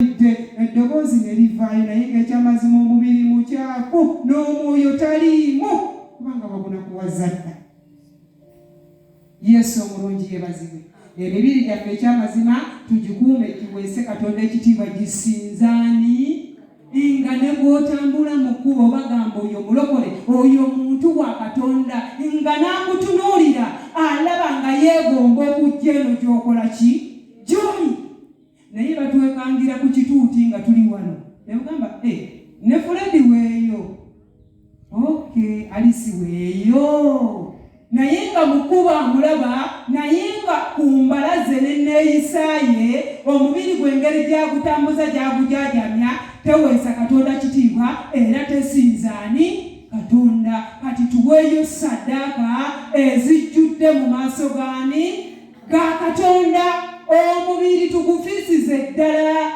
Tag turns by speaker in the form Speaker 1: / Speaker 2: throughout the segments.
Speaker 1: eddoboozi ne livaayo naye ng'ekyamazima omubiri mukyafu n'omwoyo taliimu kubanga bagunakuwaza dda. Yesu omulungi yeebazibwe. Emibiri gyaffe ekyamazima tugikuume kiweese Katonda ekitiibwa gisinzaani nga ne bw'otambula mu kkubo bagamba oyo mulokole, oyo muntu wa Katonda, nga n'akutunuulira alaba nga yeegomba okujja eno gy'okola ki gy'oli. Naye batwekangira ku kituuti nga tuli wano ne bagamba ne Fredi weeyo, okay, Alisi weeyo, naye nga mukuba amulaba, naye nga ku mbalaze n'enneeyisaaye omubiri gw'engeri gyagutambuza gyagujajamya teweesa Katonda kitiibwa era tesinzaani Katonda. Kati tuweeyo ssaddaaka ezijjudde mu maaso gaani ga Katonda. Omubiri tugufiisize ddala,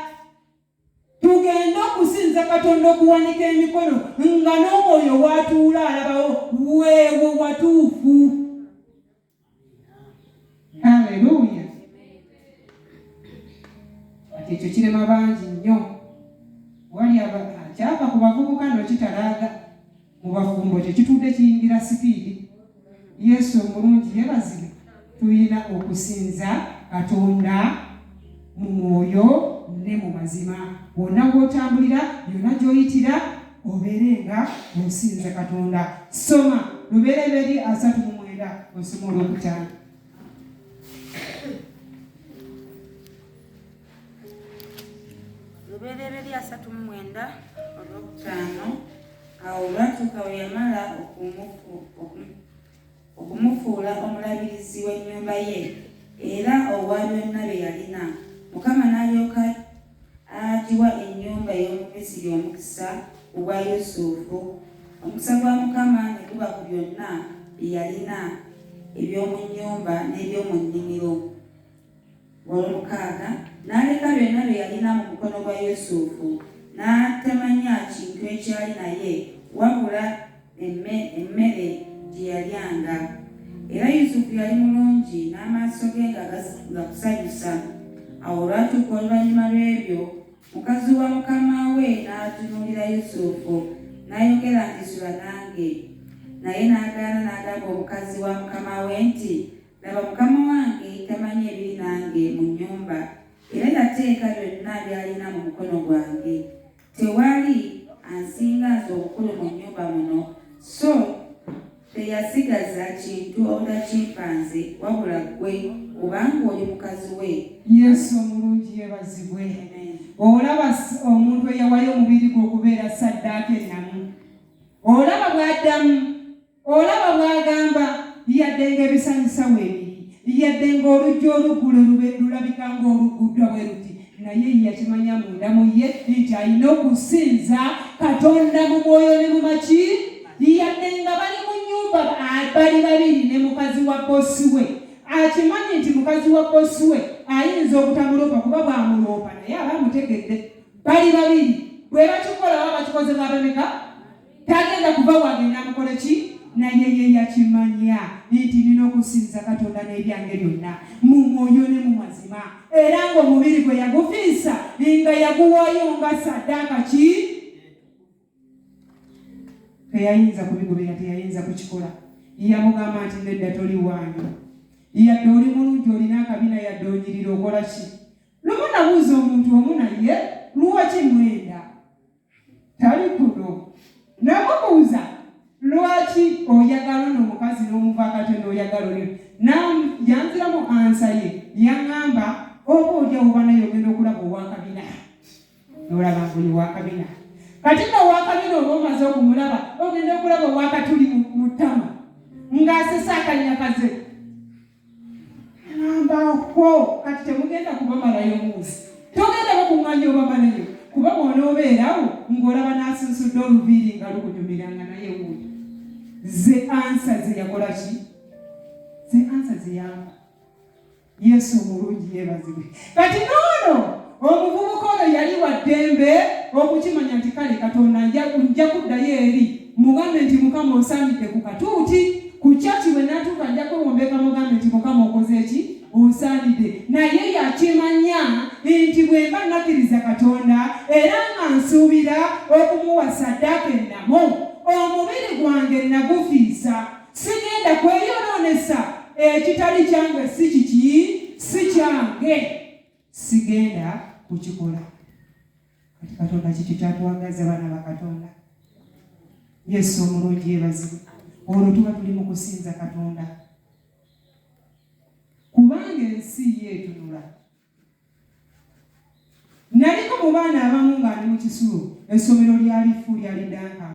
Speaker 1: tugenda okusinza Katonda okuwanika emikono nga n'omwoyo watuula alabawo weewo watuufu. Haleluya. Kati ekyo kirema bangi nnyo. Wali akyava ku bavubuka n'okitalaaga mu bafumbo tekitudde kiyingira sipiidi. Yesu omulungi yeebazibwe. Tuyina okusinza Katonda mu mwoyo ne mu mazima. Wonna gw'otambulira, yonna gy'oyitira, obeerenga osinza Katonda. Soma Lubereberye 3:9 osoma olwokutaano.
Speaker 2: Lubereberye 3:9 olwokutaano. Awo olwatuuka we yamala okumufuula omulabirizi w'ennyumba ye era owa byonna bye yalina, Mukama n'alyoka agiwa ennyumba y'Omumisiri omukisa ogwa Yusufu. Omukisa gwa Mukama ne guba ku byonna bye yalina eby'omu nnyumba n'eby'omu nnimiro. Olw'omukaaga n'aleka byonna bye yalina mu mukono gwa Yusufu, n'atamanya kintu ekyali naye wabula emmere gye yalyanga. Era Yusufu yali mulungi n'amaaso ge nga gakusanyusa. Awo olwatuuka oluvannyuma lw'ebyo, mukazi wa mukama we n'atunuulira Yusufu n'ayogera nti sula nange. Naye n'agaana n'agamba omukazi wa mukama we nti, laba mukama wange tamanyi ebiri nange mu nnyumba, era yateeka byonna by'alina mu mukono gwange. Tewali ansinga nze obukulu mu nnyumba muno, so teyasigaza kintu obutakimpanze wabula ggwe, kubanga oli mukazi we.
Speaker 1: Yesu omulungi yeebazibwe. Olaba omuntu eyawayo omubiri gwe okubeera ssaddaaka ennamu, olaba bw'addamu, olaba bw'agamba yadde ng'ebisanyusa weebiri, yadde ng'oluggi oluggule lulabika ng'oluguddwa bwe luti, naye yakimanya munda mu ye nti alina okusinza Katonda mu mwoyo ne mu maki. Yadde nga bali mu nnyumba bali babiri ne mukazi wa bosi we, akimanyi nti mukazi wa bosi we ayinza obutamuloopa kuba bw'amuloopa, naye aba amutegedde. Bali babiri, bwe bakikola baba bakikoze babemeka, tagenda kuva wagenda amukole ki, naye ye yakimanya nti nina okusinza Katonda n'ebyange byonna mu mwoyo ne mu mazima, era ng'omubiri gwe yagufiisa nga yaguwaayo nga ssaddaaka ki. Teyayinza kubigobera, teyayinza kukikola. Yamugamba nti nedda toli wange, yadde oli mulungi olina akabina, yadde onyirira okola ki. Lumu nabuuza omuntu omu naye lwaki mwenda tali kuno, namubuuza lwaki oyagala n'omukazi n'omuvaakate n'oyagala oli, yanziramu ansa ye, yaŋŋamba oba olya oba naye ogenda okulaba owakabina, n'olaba ng'oli wakabina. Kati n'owakabina oba omaze okumulaba ogenda okulaba owakatuli mu ttama ng'asesa akanyakaze. Ngambako kati temugenda kubamalayo munsi, togenda bakuŋŋanya obamalayo, kuba bw'onoobeerawo ng'olaba n'asunsudde oluviiri nga lukunyumiranga naye wuuyo. Ze ansa ze yakola ki? Ze ansa ze yamba. Yesu omulungi yeebazibwe. Kati noono omuvubuka ono yali wa ddembe okukimanya nti kale Katonda nja kuddayo eri, mugambe nti Mukama osambidde ku katuuti, ku kyaki bwe n'atuuka nja kwewombeka mugambe nti Mukama okoze ki? Osambidde. Naye yakimanya nti bwe mba nakkiriza Katonda Katonda era nga nsuubira okumuwa ssaddaaka ennamu, omubiri gwange nagufiisa, sigenda kweyonoonesa ekitali kyange si kiki si kyange, sigenda kukikola. Kati Katonda kiki kyatwagaza baana ba Katonda? Yesu omulungi yeebazibwe. Olwo tuba tuli mu kusinza Katonda, kubanga ensi yeetunula. Naliko mu baana abamu nga ndi mu kisulo, essomero lyalifu lyali ddanka.